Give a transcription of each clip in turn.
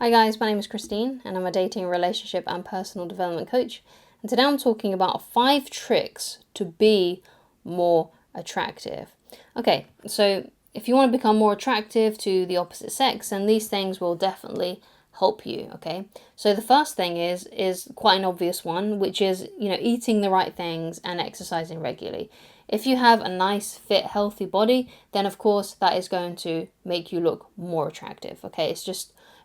Hi guys, my name is Christine and I'm a dating, relationship and personal development coach. And today I'm talking about 5 tricks to be more attractive. Okay, so if you want to become more attractive to the opposite sex, then these things will definitely help you, okay? So the first thing is quite an obvious one, which is, eating the right things and exercising regularly. If you have a nice, fit, healthy body, then of course that is going to make you look more attractive, okay?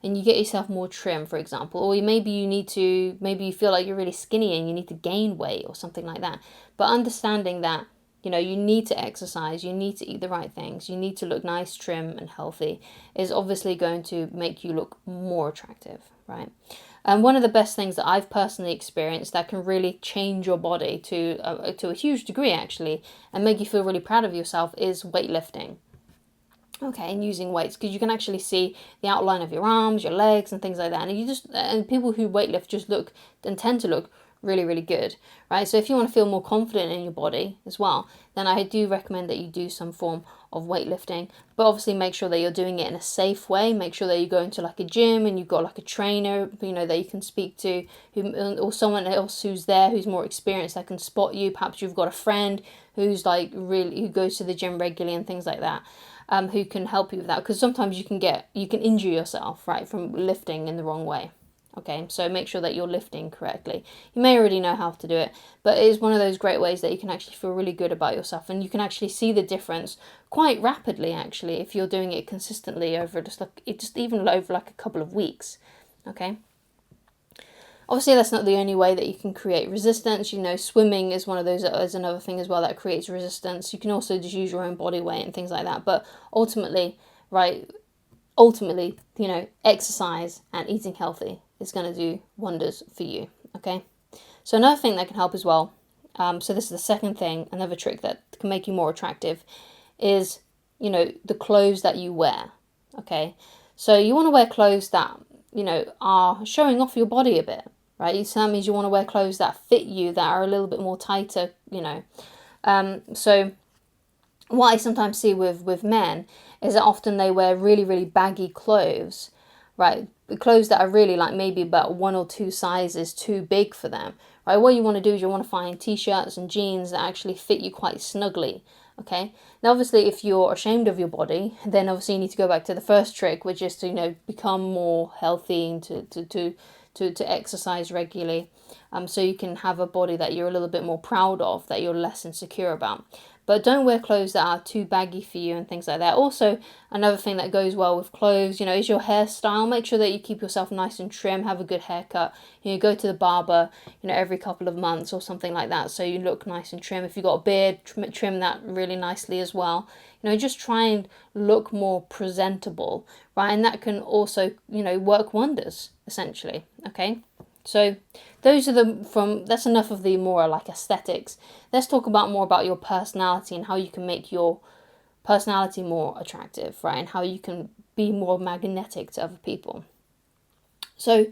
And you get yourself more trim, for example, or maybe you feel like you're really skinny and you need to gain weight or something like that. But understanding that, you need to exercise, you need to eat the right things, you need to look nice, trim and healthy is obviously going to make you look more attractive, right? And one of the best things that I've personally experienced that can really change your body to a huge degree actually, and make you feel really proud of yourself is weightlifting. Okay, and using weights, because you can actually see the outline of your arms, your legs, and things like that. And people who weightlift just look and tend to look really, really good, right? So if you want to feel more confident in your body as well, then I do recommend that you do some form of weightlifting. But obviously, make sure that you're doing it in a safe way. Make sure that you go into like a gym and you've got like a trainer, that you can speak to, or someone else who's there who's more experienced that can spot you. Perhaps you've got a friend who goes to the gym regularly and things like that. Who can help you with that, because sometimes you can injure yourself, right, from lifting in the wrong way. Okay, so make sure that you're lifting correctly. You may already know how to do it, but it is one of those great ways that you can actually feel really good about yourself, and you can actually see the difference quite rapidly actually if you're doing it consistently over even over like a couple of weeks. Okay. Obviously, that's not the only way that you can create resistance. Swimming is one of those, is another thing as well that creates resistance. You can also just use your own body weight and things like that. But ultimately, exercise and eating healthy is going to do wonders for you, okay? So another thing that can help as well, so this is the second thing, another trick that can make you more attractive is, the clothes that you wear, okay? So you want to wear clothes that, are showing off your body a bit, right? So that means you want to wear clothes that fit you, that are a little bit more tighter, So what I sometimes see with men is that often they wear really, really baggy clothes, right? Clothes that are really like maybe about 1 or 2 sizes too big for them, right? What you want to do is you want to find t-shirts and jeans that actually fit you quite snugly, okay? Now, obviously, if you're ashamed of your body, then obviously you need to go back to the first trick, which is to, become more healthy and to exercise regularly, so you can have a body that you're a little bit more proud of, that you're less insecure about. But don't wear clothes that are too baggy for you and things like that. Also, another thing that goes well with clothes, is your hairstyle. Make sure that you keep yourself nice and trim, have a good haircut. Go to the barber, every couple of months or something like that, so you look nice and trim. If you've got a beard, trim that really nicely as well. Just try and look more presentable, right? And that can also, work wonders, essentially, okay? So that's enough of the more like aesthetics. Let's talk more about your personality and how you can make your personality more attractive, right? And how you can be more magnetic to other people. So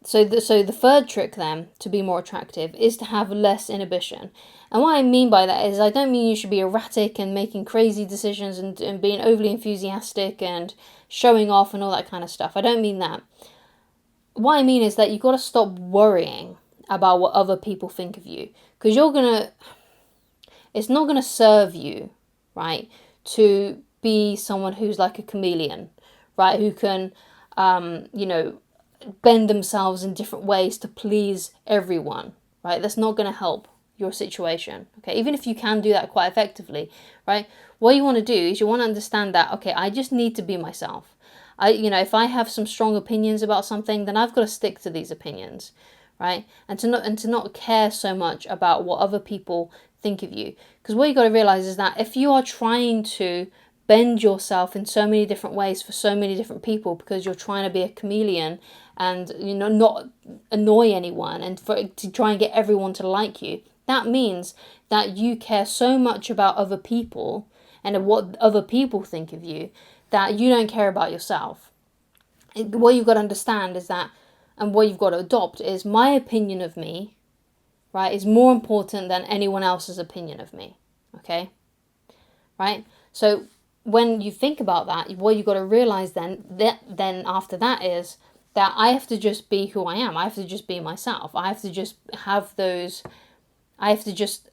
the third trick then to be more attractive is to have less inhibition. And what I mean by that is I don't mean you should be erratic and making crazy decisions and being overly enthusiastic and showing off and all that kind of stuff. I don't mean that. What I mean is that you've got to stop worrying about what other people think of you, because it's not going to serve you, right, to be someone who's like a chameleon, right, who can, bend themselves in different ways to please everyone, right? That's not going to help your situation, okay? Even if you can do that quite effectively, right? What you want to do is you want to understand that, okay, I just need to be myself. If I have some strong opinions about something, then I've got to stick to these opinions, right? And to not care so much about what other people think of you. Because what you got to realize is that if you are trying to bend yourself in so many different ways for so many different people because you're trying to be a chameleon and not annoy anyone and to try and get everyone to like you, that means that you care so much about other people and what other people think of you that you don't care about yourself. What you've got to understand is that, and what you've got to adopt is, my opinion of me, right, is more important than anyone else's opinion of me, okay? Right? So when you think about that, what you got to realize then after that is that I have to just be who I am. I have to just be myself. I have to just I have to just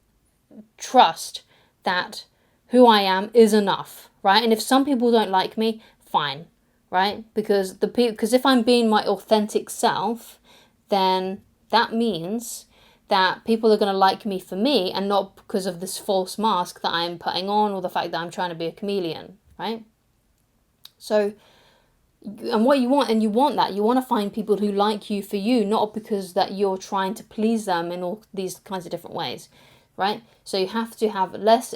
trust that who I am is enough, right? And if some people don't like me, fine, right? Because if I'm being my authentic self, then that means that people are going to like me for me and not because of this false mask that I'm putting on or the fact that I'm trying to be a chameleon, right? So, and what you want, and you want to find people who like you for you, not because that you're trying to please them in all these kinds of different ways, right? So you have to have less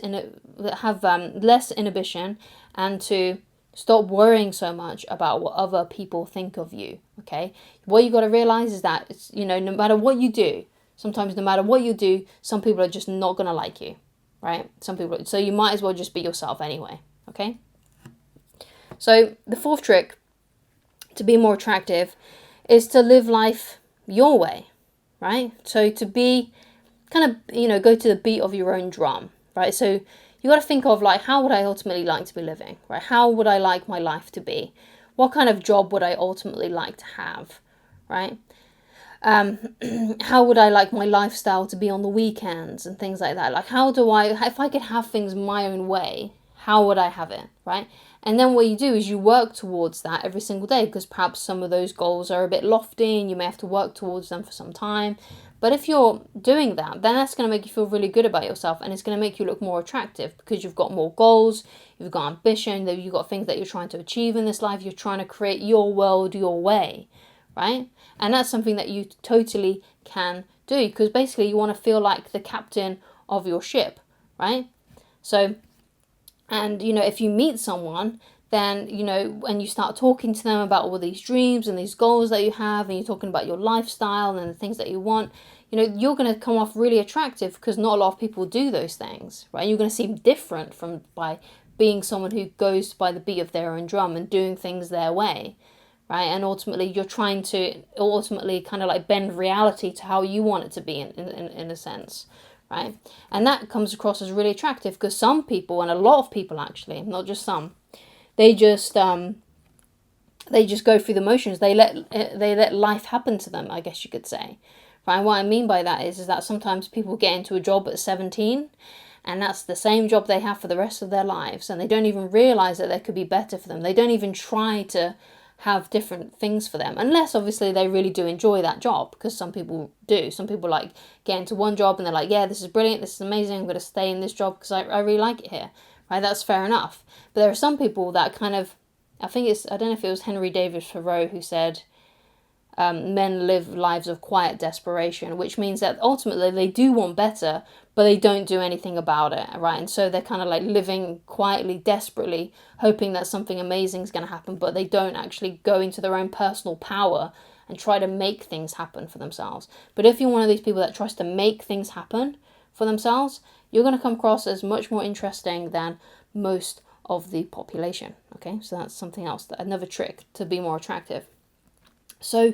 inhibition and to stop worrying so much about what other people think of you, okay? What you got to realize is that, it's, no matter what you do, sometimes no matter what you do, some people are just not going to like you, right? So you might as well just be yourself anyway, okay? So the fourth trick to be more attractive is to live life your way, right? So to be kind of, go to the beat of your own drum, right? So you got to think of like, how would I ultimately like to be living, right? How would I like my life to be? What kind of job would I ultimately like to have, right? How would I like my lifestyle to be on the weekends and things like that? Like, if I could have things my own way, how would I have it, right? And then what you do is you work towards that every single day, because perhaps some of those goals are a bit lofty and you may have to work towards them for some time. But if you're doing that, then that's going to make you feel really good about yourself, and it's going to make you look more attractive because you've got more goals, you've got ambition, you've got things that you're trying to achieve in this life, you're trying to create your world your way, right? And that's something that you totally can do, because basically you want to feel like the captain of your ship, right? So, and if you meet someone, then when you start talking to them about all these dreams and these goals that you have, and you're talking about your lifestyle and the things that you want, you're going to come off really attractive, because not a lot of people do those things, right? You're going to seem different by being someone who goes by the beat of their own drum and doing things their way, right? And ultimately you're trying to kind of like bend reality to how you want it to be in a sense, right? And that comes across as really attractive, because some people, and a lot of people actually, not just some, they just go through the motions. They let life happen to them, I guess you could say, right? And what I mean by that is that sometimes people get into a job at 17, and that's the same job they have for the rest of their lives, and they don't even realize that there could be better for them. They don't even try to have different things for them, unless obviously they really do enjoy that job, because some people do. Some people like get into one job and they're like, yeah, this is brilliant, this is amazing, I'm going to stay in this job because I really like it here, right? That's fair enough. But there are some people that kind of, I don't know if it was Henry David Thoreau who said, men live lives of quiet desperation, which means that ultimately they do want better, but they don't do anything about it, right? And so they're kind of like living quietly, desperately, hoping that something amazing is going to happen, but they don't actually go into their own personal power and try to make things happen for themselves. But if you're one of these people that tries to make things happen for themselves, you're going to come across as much more interesting than most of the population, okay? So that's something else, another trick to be more attractive. So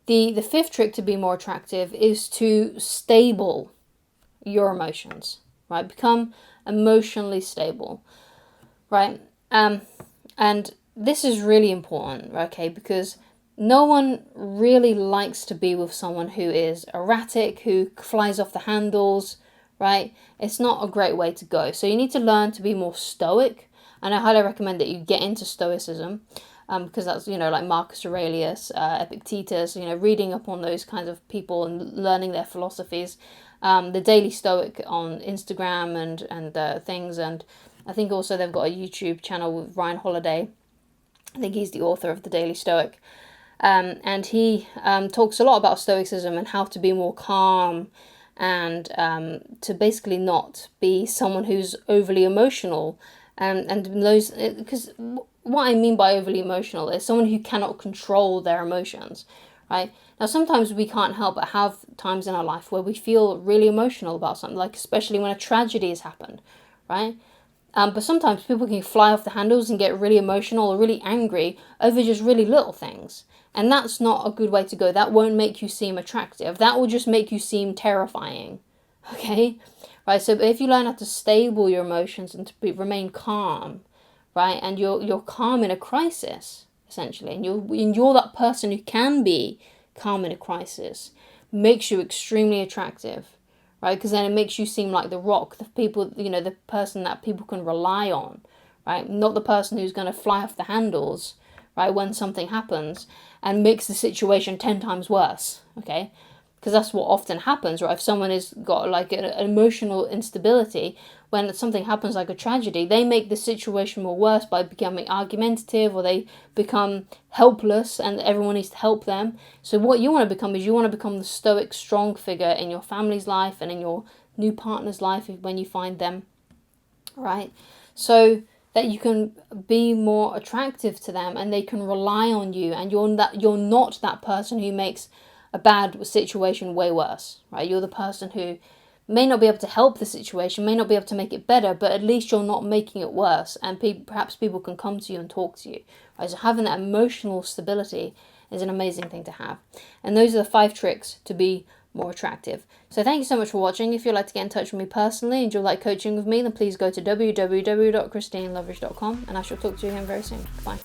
the fifth trick to be more attractive is to stable your emotions, right? Become emotionally stable, right? And this is really important, okay? Because no one really likes to be with someone who is erratic, who flies off the handles, right? It's not a great way to go. So you need to learn to be more stoic. And I highly recommend that you get into stoicism. Because that's, like Marcus Aurelius, Epictetus, reading up on those kinds of people and learning their philosophies. The Daily Stoic on Instagram and things. And I think also they've got a YouTube channel with Ryan Holiday. I think he's the author of the Daily Stoic. And he talks a lot about Stoicism and how to be more calm and to basically not be someone who's overly emotional. And those, because what I mean by overly emotional is someone who cannot control their emotions, right? Now, sometimes we can't help but have times in our life where we feel really emotional about something, like especially when a tragedy has happened, right? But sometimes people can fly off the handles and get really emotional or really angry over just really little things. And that's not a good way to go. That won't make you seem attractive. That will just make you seem terrifying, okay? Right, so if you learn how to stable your emotions and to remain calm, right? And you're calm in a crisis, essentially, and you're that person who can be calm in a crisis, makes you extremely attractive, right? Because then it makes you seem like the rock, the people, the person that people can rely on, right? Not the person who's going to fly off the handles, right, when something happens and makes the situation 10 times worse, okay? Because that's what often happens, right? If someone has got like an emotional instability, when something happens like a tragedy, they make the situation more worse by becoming argumentative, or they become helpless and everyone needs to help them. So what you want to become is you want to become the stoic, strong figure in your family's life and in your new partner's life when you find them, right? So that you can be more attractive to them and they can rely on you, and you're not that person who makes a bad situation way worse, right? You're the person who may not be able to help the situation, may not be able to make it better, but at least you're not making it worse, and perhaps people can come to you and talk to you, right? So having that emotional stability is an amazing thing to have. And those are the 5 tricks to be more attractive. So thank you so much for watching. If you'd like to get in touch with me personally and you'd like coaching with me, then please go to www.ChristineLoveridge.com, and I shall talk to you again very soon. Bye.